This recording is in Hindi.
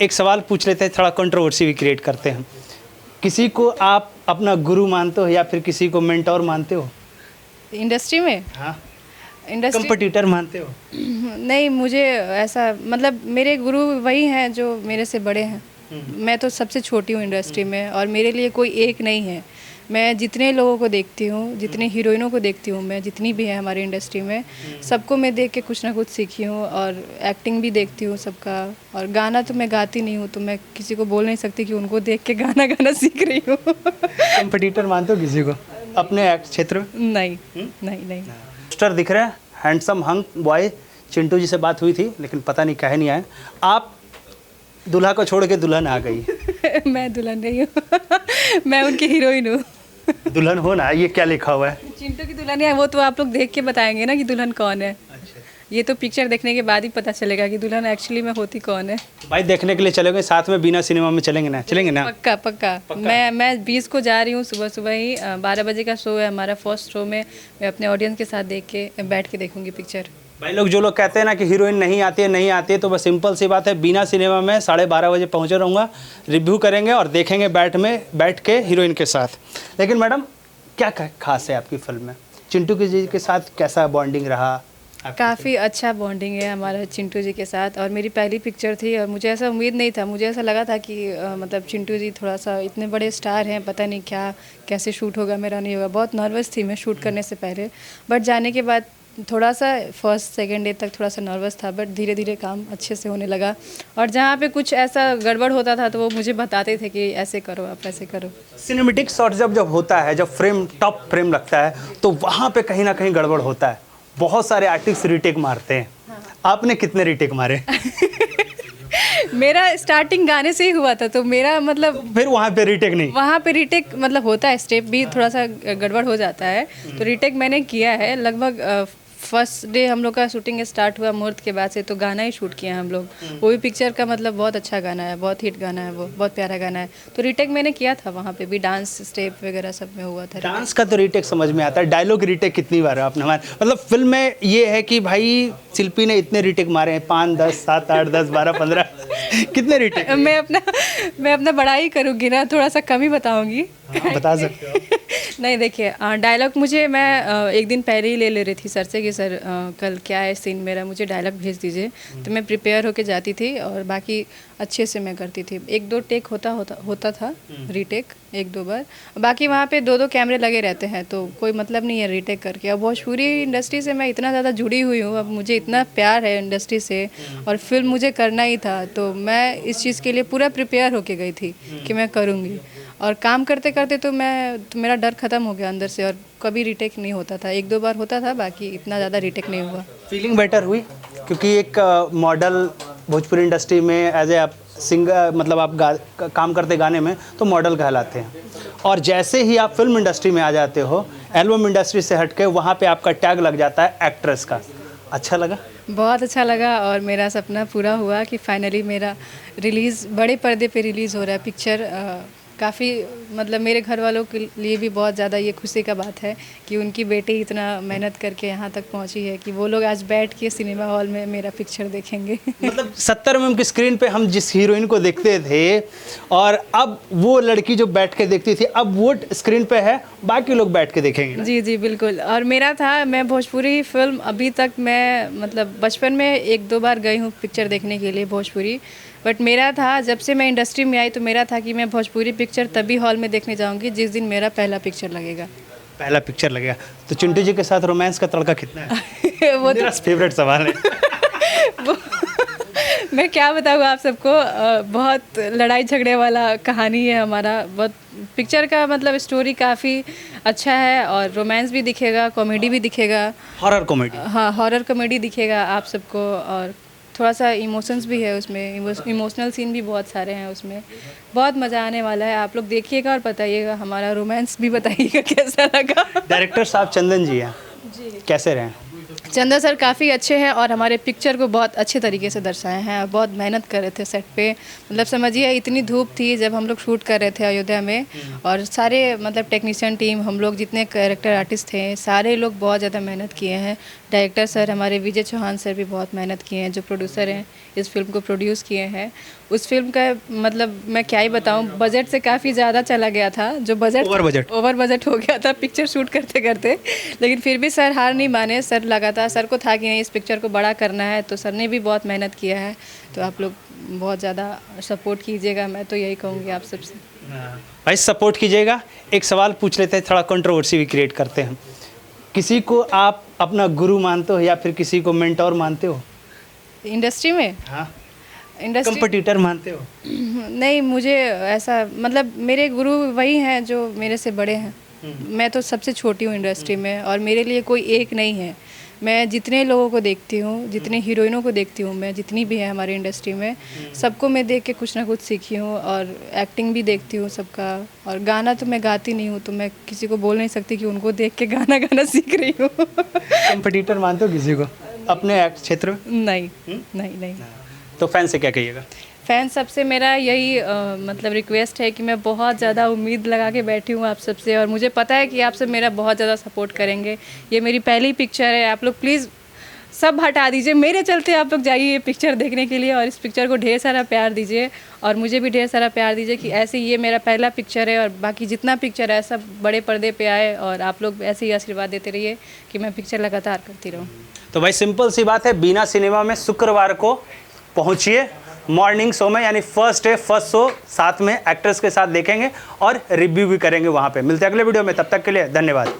एक सवाल पूछ लेते हैं, थोड़ा कंट्रोवर्सी भी क्रिएट करते हैं। किसी को आप अपना गुरु मानते हो या फिर किसी को मेंटोर मानते हो? इंडस्ट्री में? हाँ, इंडस्ट्री कंपटीटर मानते हो? नहीं, मुझे ऐसा मतलब मेरे गुरु वही हैं जो मेरे से बड़े हैं। मैं तो सबसे छोटी हूँ इंडस्ट्री में और मेरे लिए कोई एक नहीं है। मैं जितने लोगों को देखती हूँ, जितने हीरोइनों को देखती हूँ, मैं जितनी भी है हमारी इंडस्ट्री में, सबको मैं देख के कुछ ना कुछ सीखी हूँ और एक्टिंग भी देखती हूँ सबका। और गाना तो मैं गाती नहीं हूँ, तो मैं किसी को बोल नहीं सकती कि उनको देख के गाना गाना सीख रही हूँ। कंपटीटर मानते हो किसी को अपने एक्ट क्षेत्र में? नहीं नहीं नहीं। पोस्टर दिख रहा है, हैंडसम हंग बॉय चिंटू जी से बात हुई थी लेकिन पता नहीं कहे नहीं आए। आप दूल्हा को छोड़ के दुल्हन आ गई। मैं दुल्हन नहीं हूँ। मैं उनकी हीरोइन हूँ। दुल्हन हो ना, ये क्या लिखा हुआ है? चिंटू की दुल्हन है वो, तो आप लोग देख के बताएंगे ना कि दुल्हन कौन है। अच्छा, ये तो पिक्चर देखने के बाद ही पता चलेगा कि दुल्हन एक्चुअली में होती कौन है। भाई देखने के लिए चलोगे साथ में, बिना सिनेमा में चलेंगे ना? चलेंगे ना? पक्का पक्का। मैं 20 को जा रही हूँ सुबह सुबह ही। 12 बजे का शो है हमारा, फर्स्ट शो में मैं अपने ऑडियंस के साथ देख के बैठ के देखूंगी पिक्चर। भाई लोग जो लोग कहते हैं ना कि हीरोइन नहीं आती है, तो बस सिंपल सी बात है, बिना सिनेमा में 12:30 बजे पहुंचे रहूँगा, रिव्यू करेंगे और देखेंगे बैठ के हीरोइन के साथ। लेकिन मैडम क्या खास है आपकी फिल्म में? चिंटू जी के साथ कैसा बॉन्डिंग रहा? काफ़ी अच्छा बॉन्डिंग है हमारा चिंटू जी के साथ और मेरी पहली पिक्चर थी और मुझे ऐसा उम्मीद नहीं था। मुझे ऐसा लगा था कि मतलब चिंटू जी थोड़ा सा इतने बड़े स्टार हैं, पता नहीं क्या कैसे शूट होगा, मेरा नहीं होगा। बहुत नर्वस थी मैं शूट करने से पहले, बट जाने के बाद थोड़ा सा फर्स्ट सेकंड डे तक थोड़ा सा नर्वस था, बट धीरे धीरे काम अच्छे से होने लगा। और जहाँ पे कुछ ऐसा गड़बड़ होता था तो वो मुझे बताते थे कि ऐसे करो, आप ऐसे करो। सिनेमेटिक शॉट जब होता है, जब फ्रेम टॉप फ्रेम लगता है, तो वहाँ पे कहीं ना कहीं गड़बड़ होता है। बहुत सारे आर्टिस्ट रीटेक मारते हैं। आपने कितने रीटेक मारे? मेरा स्टार्टिंग गाने से ही हुआ था, तो मेरा मतलब फिर वहाँ पे रीटेक नहीं? वहाँ पे रीटेक मतलब होता है, स्टेप भी थोड़ा सा गड़बड़ हो जाता है, तो रीटेक मैंने किया है। लगभग फर्स्ट डे हम लोग का शूटिंग स्टार्ट हुआ मुहूर्त के बाद से, तो गाना ही शूट किया हम लोग। वो भी पिक्चर का मतलब बहुत अच्छा गाना है, बहुत हिट गाना है, वो बहुत प्यारा गाना है। तो रीटेक मैंने किया था, वहाँ पे भी डांस स्टेप वगैरह सब में हुआ था। डांस का तो रीटेक समझ में आता है, डायलॉग रीटेक कितनी बार है आपने हमारे? मतलब फिल्म में ये है कि भाई शिल्पी ने इतने रीटेक मारे हैं, 5, 10, 7, 8, 10, 12, 15 कितने रीटेक? मैं अपना बड़ाई करूँगी ना, थोड़ा सा कम ही बताऊँगी। बता सकते हो? नहीं देखिए, डायलॉग मुझे मैं एक दिन पहले ही ले रही थी सर से कि सर कल क्या है सीन मेरा, मुझे डायलॉग भेज दीजिए। तो मैं प्रिपेयर होके जाती थी और बाकी अच्छे से मैं करती थी। 1-2 टेक होता था रीटेक, 1-2 बार। बाकी वहाँ पे 2-2 कैमरे लगे रहते हैं, तो कोई मतलब नहीं है रीटेक करके। अब भोजपुरी इंडस्ट्री से मैं इतना ज़्यादा जुड़ी हुई हूँ, अब मुझे इतना प्यार है इंडस्ट्री से और फिल्म मुझे करना ही था, तो मैं इस चीज़ के लिए पूरा प्रिपेयर होके गई थी कि मैं करूँगी। और काम करते करते तो मेरा डर ख़त्म हो गया अंदर से और कभी रीटेक नहीं होता था। 1-2 बार होता था, बाकी इतना ज़्यादा रीटेक नहीं हुआ। फीलिंग बेटर हुई क्योंकि एक मॉडल भोजपुरी इंडस्ट्री में एज ए आप सिंगर, मतलब आप काम करते गाने में तो मॉडल कहलाते हैं, और जैसे ही आप फिल्म इंडस्ट्री में आ जाते हो, एल्बम इंडस्ट्री से हटके, वहाँ पे आपका टैग लग जाता है एक्ट्रेस का। अच्छा लगा? बहुत अच्छा लगा और मेरा सपना पूरा हुआ कि फाइनली मेरा रिलीज़ बड़े पर्दे पे रिलीज़ हो रहा है पिक्चर। काफ़ी मतलब मेरे घर वालों के लिए भी बहुत ज़्यादा ये खुशी का बात है कि उनकी बेटी इतना मेहनत करके यहाँ तक पहुँची है कि वो लोग आज बैठ के सिनेमा हॉल में मेरा पिक्चर देखेंगे। मतलब 70 mm की स्क्रीन पे हम जिस हीरोइन को देखते थे और अब वो लड़की जो बैठ के देखती थी, अब वो स्क्रीन पे है, बाकी लोग बैठ के देखेंगे ना? जी जी बिल्कुल। और मेरा था, मैं भोजपुरी फिल्म अभी तक मैं मतलब बचपन में 1-2 बार गई हूँ पिक्चर देखने के लिए भोजपुरी, बट मेरा था जब से मैं इंडस्ट्री में आई तो मेरा था कि मैं भोजपुरी पिक्चर तभी हॉल में देखने जाऊंगी जिस दिन मेरा पहला पिक्चर लगेगा। पहला पिक्चर लगेगा। तो चिंटू जी के साथ रोमांस का तड़का कितना है? वो मेरा फेवरेट सवाल है। वो मैं क्या बताऊँ आप सबको, बहुत लड़ाई झगड़े वाला कहानी है हमारा। बहुत पिक्चर का मतलब स्टोरी काफ़ी अच्छा है और रोमांस भी दिखेगा, कॉमेडी भी दिखेगा। Horror comedy? हाँ, हॉरर कॉमेडी दिखेगा आप सबको और थोड़ा सा इमोशंस भी है उसमें, इमोशनल सीन भी बहुत सारे हैं उसमें। बहुत मज़ा आने वाला है, आप लोग देखिएगा और बताइएगा, हमारा रोमांस भी बताइएगा कैसा लगा। डायरेक्टर साहब चंदन जी हैं, जी कैसे रहे? चंदा सर काफ़ी अच्छे हैं और हमारे पिक्चर को बहुत अच्छे तरीके से दर्शाए हैं। बहुत मेहनत कर रहे थे सेट पे, मतलब समझिए इतनी धूप थी जब हम लोग शूट कर रहे थे अयोध्या में, और सारे मतलब टेक्नीशियन टीम, हम लोग जितने कैरेक्टर आर्टिस्ट थे, सारे लोग बहुत ज़्यादा मेहनत किए हैं। डायरेक्टर सर हमारे विजय चौहान सर भी बहुत मेहनत किए हैं, जो प्रोड्यूसर हैं इस फिल्म को प्रोड्यूस किए हैं। उस फिल्म का मतलब मैं क्या ही बताऊं, बजट से काफ़ी ज़्यादा चला गया था, जो बजट ओवर बजट हो गया था पिक्चर शूट करते करते, लेकिन फिर भी सर हार नहीं माने। सर लगातार, सर को था कि नहीं इस पिक्चर को बड़ा करना है, तो सर ने भी बहुत मेहनत किया है। तो आप लोग बहुत ज़्यादा सपोर्ट कीजिएगा, मैं तो यही कहूँगी आप सबसे। भाई सपोर्ट कीजिएगा। एक सवाल पूछ लेते हैं, थोड़ा कंट्रोवर्सी भी क्रिएट करते हैं। किसी को आप अपना गुरु मानते हो या फिर किसी को मेंटोर मानते हो इंडस्ट्री में? हाँ, इंडस्ट्री कंपटीटर मानते हो? नहीं, मुझे ऐसा मतलब मेरे गुरु वही हैं जो मेरे से बड़े हैं। मैं तो सबसे छोटी हूँ इंडस्ट्री में, और मेरे लिए कोई एक नहीं है। मैं जितने लोगों को देखती हूँ, जितने हीरोइनों को देखती हूँ, मैं जितनी भी है हमारी इंडस्ट्री में, सबको मैं देख के कुछ ना कुछ सीखी हूँ, और एक्टिंग भी देखती हूँ सबका। और गाना तो मैं गाती नहीं हूँ, तो मैं किसी को बोल नहीं सकती कि उनको देख के गाना गाना सीख रही हूँ। कंपटीटर मानते हो किसी को अपने क्षेत्र में? नहीं नहीं नहीं। तो फैन से क्या कहिएगा? फैन सबसे मेरा यही मतलब रिक्वेस्ट है कि मैं बहुत ज़्यादा उम्मीद लगा के बैठी हूँ आप सबसे, और मुझे पता है कि आप सब मेरा बहुत ज़्यादा सपोर्ट करेंगे। ये मेरी पहली पिक्चर है, आप लोग प्लीज़ सब हटा दीजिए, मेरे चलते आप लोग जाइए ये पिक्चर देखने के लिए, और इस पिक्चर को ढेर सारा प्यार दीजिए, और मुझे भी ढेर सारा प्यार दीजिए कि ऐसे ये मेरा पहला पिक्चर है, और बाकी जितना पिक्चर है सब बड़े पर्दे पे आए, और आप लोग ऐसे ही आशीर्वाद देते रहिए कि मैं पिक्चर लगातार करती रहूँ। तो भाई सिंपल सी बात है, बीना सिनेमा में शुक्रवार को पहुंचिए मॉर्निंग शो में, यानी फर्स्ट डे फर्स्ट शो साथ में एक्टर्स के साथ देखेंगे और रिव्यू भी करेंगे वहाँ पे। मिलते हैं अगले वीडियो में, तब तक के लिए धन्यवाद।